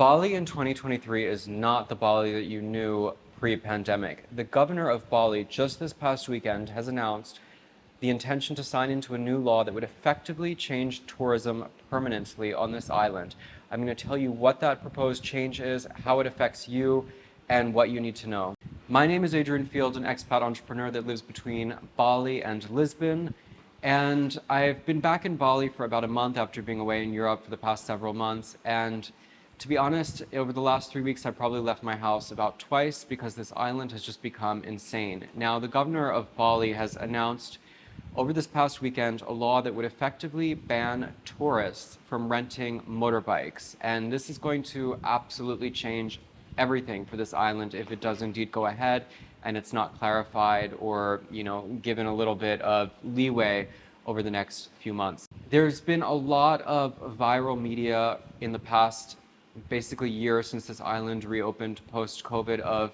Bali in 2023 is not the Bali that you knew pre-pandemic. The governor of Bali just this past weekend has announced the intention to sign into a new law that would effectively change tourism permanently on this island. I'm going to tell you what that proposed change is, how it affects you, and what you need to know. My name is Adrian Field, an expat entrepreneur that lives between Bali and Lisbon. And I've been back in Bali for about a month after being away in Europe for the past several months. And to be honest, over the last 3 weeks, I've probably left my house about twice because this island has just become insane. Now, the governor of Bali has announced over this past weekend a law that would effectively ban tourists from renting motorbikes. And this is going to absolutely change everything for this island if it does indeed go ahead and it's not clarified or, given a little bit of leeway over the next few months. There's been a lot of viral media in the past basically year since this island reopened post-COVID of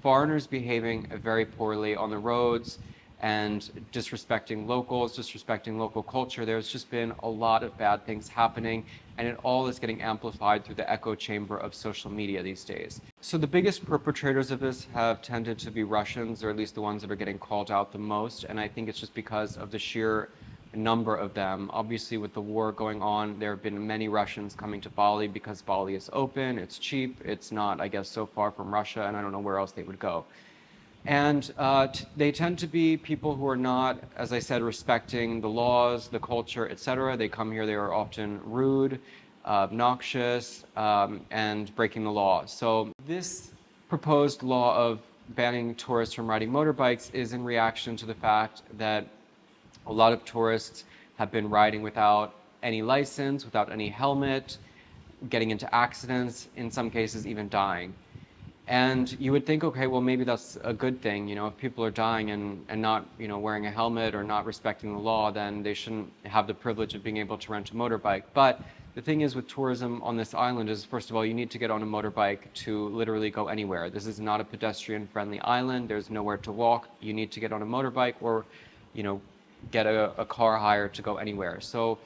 foreigners behaving very poorly on the roads and disrespecting locals, disrespecting local culture. There's just been a lot of bad things happening, and it all is getting amplified through the echo chamber of social media these days. So the biggest perpetrators of this have tended to be Russians, or at least the ones that are getting called out the most, and I think it's just because of the sheer number of them. Obviously, with the war going on, there have been many Russians coming to Bali because Bali is open, it's cheap, it's not, I guess, so far from Russia, and I don't know where else they would go. And they tend to be people who are not, as I said, respecting the laws, the culture, etc. They come here, they are often rude, obnoxious, and breaking the law. So this proposed law of banning tourists from riding motorbikes is in reaction to the fact that a lot of tourists have been riding without any license, without any helmet, getting into accidents, in some cases even dying. And you would think, okay, well, maybe that's a good thing. If people are dying and not, wearing a helmet or not respecting the law, then they shouldn't have the privilege of being able to rent a motorbike. But the thing is with tourism on this island is, first of all, you need to get on a motorbike to literally go anywhere. This is not a pedestrian-friendly island. There's nowhere to walk. You need to get on a motorbike or, get a car hire to go anywhere. So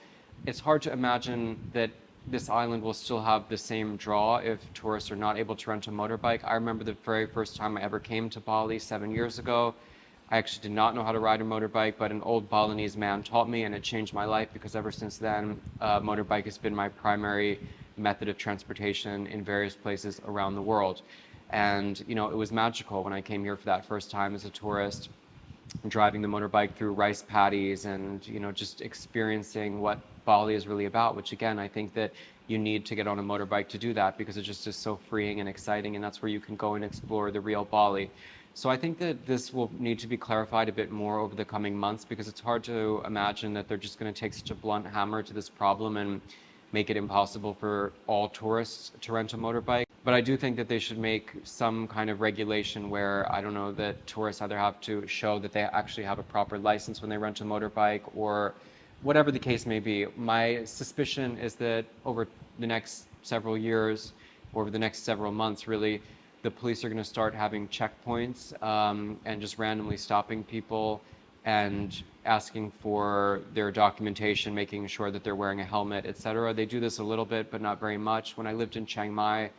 it's hard to imagine that this island will still have the same draw if tourists are not able to rent a motorbike. I remember the very first time I ever came to Bali 7 years ago. I actually did not know how to ride a motorbike, but an old Balinese man taught me, and it changed my life because ever since then, motorbike has been my primary method of transportation in various places around the world. And, it was magical when I came here for that first time as a tourist, driving the motorbike through rice paddies and, just experiencing what Bali is really about, which again, I think that you need to get on a motorbike to do that because it just is so freeing and exciting, and that's where you can go and explore the real Bali. So I think that this will need to be clarified a bit more over the coming months because it's hard to imagine that they're just going to take such a blunt hammer to this problem and make it impossible for all tourists to rent a motorbike. But I do think that they should make some kind of regulation where, I don't know, that tourists either have to show that they actually have a proper license when they rent a motorbike or whatever the case may be. My suspicion is that over the next several years, or over the next several months, really, the police are going to start having checkpoints and just randomly stopping people and asking for their documentation, making sure that they're wearing a helmet, etc. They do this a little bit, but not very much. When I lived in Chiang Mai,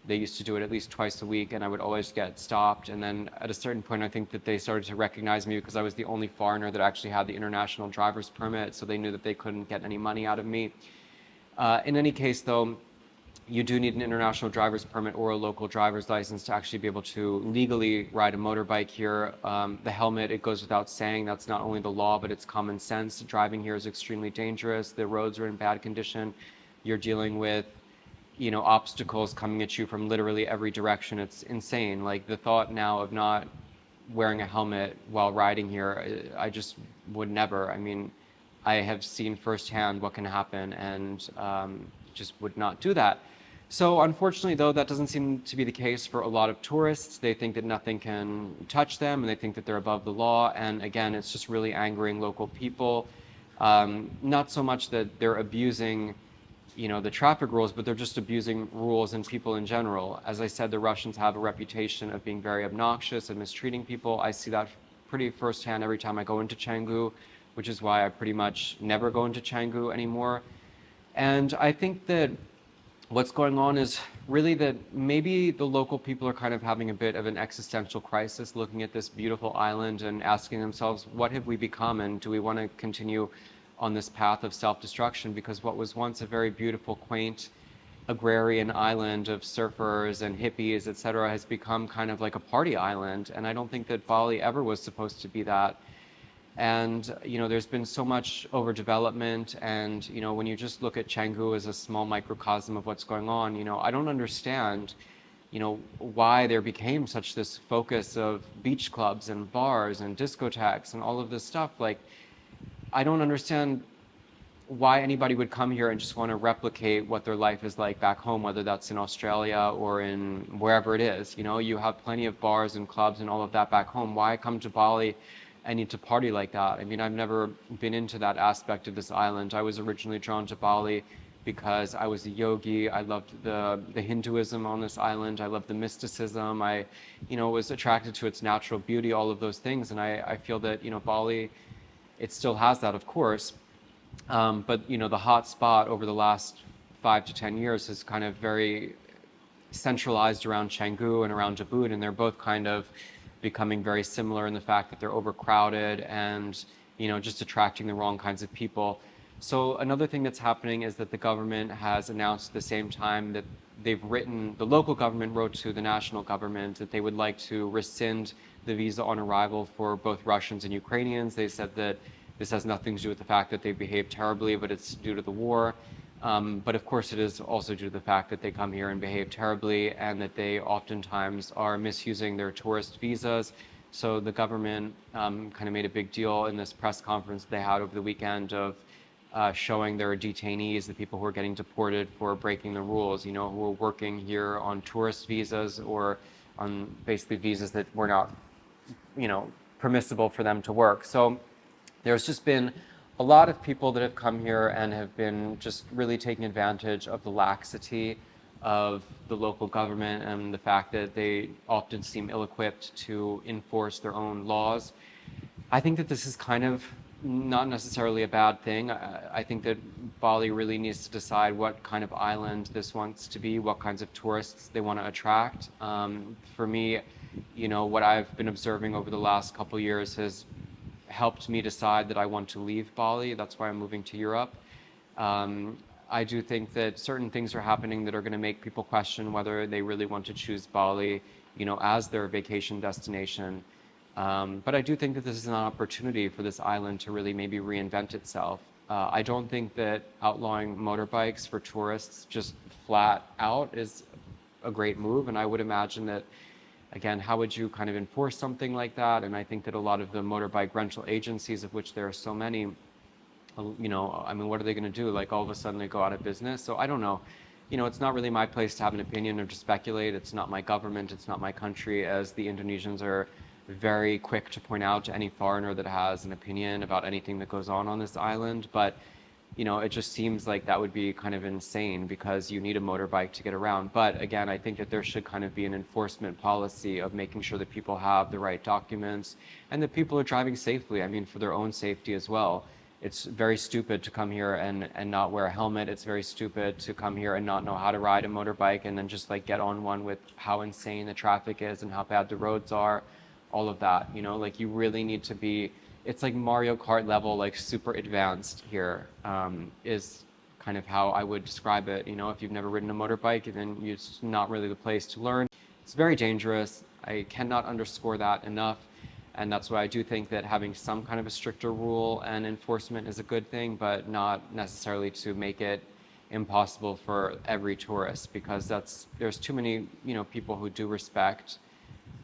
they used to do it at least twice a week, and I would always get stopped. And then at a certain point, I think that they started to recognize me because I was the only foreigner that actually had the international driver's permit, so they knew that they couldn't get any money out of me. In any case, though, you do need an international driver's permit or a local driver's license to actually be able to legally ride a motorbike here. The helmet, it goes without saying, that's not only the law, but it's common sense. Driving here is extremely dangerous. The roads are in bad condition. You're dealing with obstacles coming at you from literally every direction. It's insane. Like the thought now of not wearing a helmet while riding here, I just would never. I mean, I have seen firsthand what can happen and just would not do that. So unfortunately, though, that doesn't seem to be the case for a lot of tourists. They think that nothing can touch them and they think that they're above the law. And again, it's just really angering local people. Not so much that they're abusing the traffic rules, but they're just abusing rules and people in general. As I said, the Russians have a reputation of being very obnoxious and mistreating people. I see that pretty firsthand every time I go into Canggu, which is why I pretty much never go into Canggu anymore. And I think that what's going on is really that maybe the local people are kind of having a bit of an existential crisis, looking at this beautiful island and asking themselves, what have we become, and do we want to continue on this path of self-destruction? Because what was once a very beautiful, quaint, agrarian island of surfers and hippies, etc., has become kind of like a party island. And I don't think that Bali ever was supposed to be that. And there's been so much overdevelopment, and when you just look at Canggu as a small microcosm of what's going on, I don't understand why there became such this focus of beach clubs and bars and discotheques and all of this stuff. Like, I don't understand why anybody would come here and just want to replicate what their life is like back home, whether that's in Australia or in wherever it is. You have plenty of bars and clubs and all of that back home. Why come to Bali and need to party like that? I mean, I've never been into that aspect of this island. I was originally drawn to Bali because I was a yogi. I loved the Hinduism on this island. I loved the mysticism. I was attracted to its natural beauty, all of those things. And I feel that, Bali, it still has that, of course. But the hot spot over the last 5 to 10 years is kind of very centralized around Canggu and around Ubud, and they're both kind of becoming very similar in the fact that they're overcrowded and just attracting the wrong kinds of people. So another thing that's happening is that the government has announced at the same time that the local government wrote to the national government that they would like to rescind the visa on arrival for both Russians and Ukrainians. They said that this has nothing to do with the fact that they behaved terribly, but it's due to the war. But of course, it is also due to the fact that they come here and behave terribly, and that they oftentimes are misusing their tourist visas. So the government kind of made a big deal in this press conference they had over the weekend of showing their detainees, the people who are getting deported for breaking the rules, who are working here on tourist visas or on basically visas that were not, permissible for them to work. So there's just been a lot of people that have come here and have been just really taking advantage of the laxity of the local government and the fact that they often seem ill-equipped to enforce their own laws. I think that this is kind of not necessarily a bad thing. I think that Bali really needs to decide what kind of island this wants to be, what kinds of tourists they want to attract. For me, what I've been observing over the last couple of years has helped me decide that I want to leave Bali. That's why I'm moving to Europe. I do think that certain things are happening that are going to make people question whether they really want to choose Bali, as their vacation destination. But I do think that this is an opportunity for this island to really maybe reinvent itself. I don't think that outlawing motorbikes for tourists just flat out is a great move, and I would imagine that, again, how would you kind of enforce something like that? And I think that a lot of the motorbike rental agencies, of which there are so many, I mean, what are they going to do? Like, all of a sudden they go out of business? So I don't know. It's not really my place to have an opinion or to speculate. It's not my government. It's not my country, as the Indonesians are very quick to point out to any foreigner that has an opinion about anything that goes on this island. But it just seems like that would be kind of insane because you need a motorbike to get around. But again, I think that there should kind of be an enforcement policy of making sure that people have the right documents and that people are driving safely. I mean, for their own safety as well. It's very stupid to come here and not wear a helmet. It's very stupid to come here and not know how to ride a motorbike and then just like get on one with how insane the traffic is and how bad the roads are, all of that. Like, you really need to be, it's like Mario Kart level, like super advanced here, is kind of how I would describe it. If you've never ridden a motorbike, then it's not really the place to learn. It's very dangerous. I cannot underscore that enough. And that's why I do think that having some kind of a stricter rule and enforcement is a good thing, but not necessarily to make it impossible for every tourist, because there's too many, people who do respect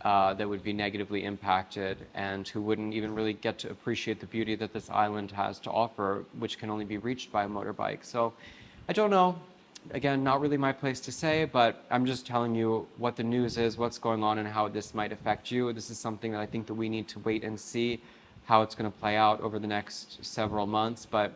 that would be negatively impacted and who wouldn't even really get to appreciate the beauty that this island has to offer, which can only be reached by a motorbike. So I don't know. Again, not really my place to say, but I'm just telling you what the news is, what's going on, and how this might affect you. This is something that I think that we need to wait and see how it's going to play out over the next several months. But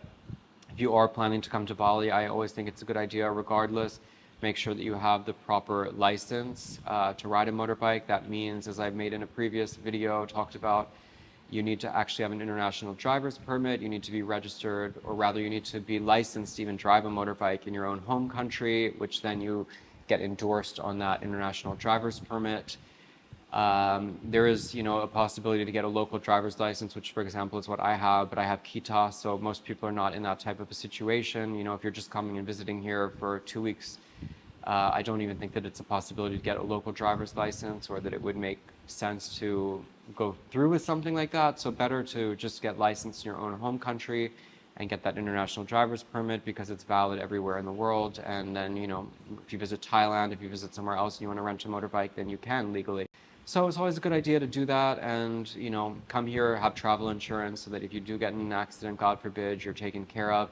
if you are planning to come to Bali, I always think it's a good idea, regardless, make sure that you have the proper license to ride a motorbike. That means, as I've made in a previous video, talked about, you need to actually have an international driver's permit, you need to be registered, or rather you need to be licensed to even drive a motorbike in your own home country, which then you get endorsed on that international driver's permit. There is, a possibility to get a local driver's license, which, for example, is what I have, but I have kita, so most people are not in that type of a situation. If you're just coming and visiting here for 2 weeks, I don't even think that it's a possibility to get a local driver's license, or that it would make sense to go through with something like that. So better to just get licensed in your own home country and get that international driver's permit, because it's valid everywhere in the world. And then, if you visit Thailand, if you visit somewhere else and you want to rent a motorbike, then you can legally. So it's always a good idea to do that, and come here, have travel insurance, so that if you do get in an accident, God forbid, you're taken care of.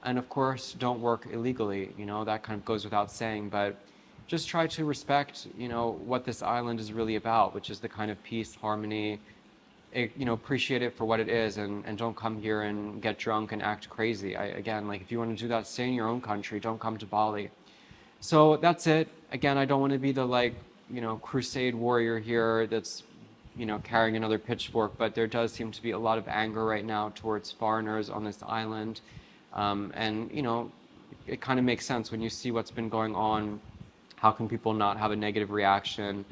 And of course, don't work illegally. That kind of goes without saying, but just try to respect what this island is really about, which is the kind of peace, harmony. Appreciate it for what it is, and don't come here and get drunk and act crazy. Again, like, if you want to do that, stay in your own country, don't come to Bali. So that's it. Again, I don't want to be the crusade warrior here that's carrying another pitchfork, but there does seem to be a lot of anger right now towards foreigners on this island. And it kind of makes sense when you see what's been going on. How can people not have a negative reaction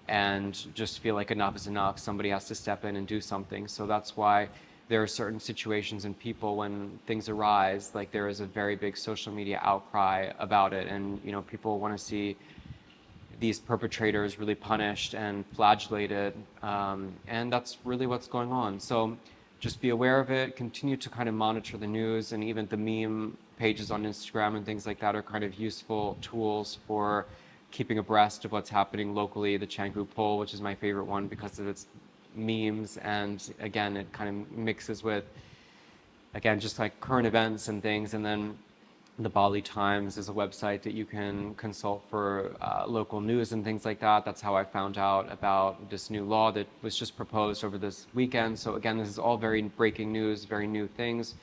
and just feel like enough is enough? Somebody has to step in and do something. So that's why there are certain situations and people, when things arise, like there is a very big social media outcry about it, and people want to see these perpetrators really punished and flagellated, and that's really what's going on. So just be aware of it, continue to kind of monitor the news, and even the meme pages on Instagram and things like that are kind of useful tools for keeping abreast of what's happening locally. The Canggu poll, which is my favorite one because of its memes, and again, it kind of mixes with, again, just like current events and things. And then the Bali Times is a website that you can consult for local news and things like that. That's how I found out about this new law that was just proposed over this weekend. So again, this is all very breaking news, very new things.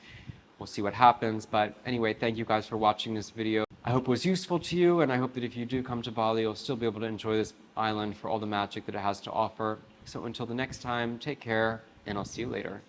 We'll see what happens. But anyway, thank you guys for watching this video. I hope it was useful to you, and I hope that if you do come to Bali, you'll still be able to enjoy this island for all the magic that it has to offer. So until the next time, take care, and I'll see you later.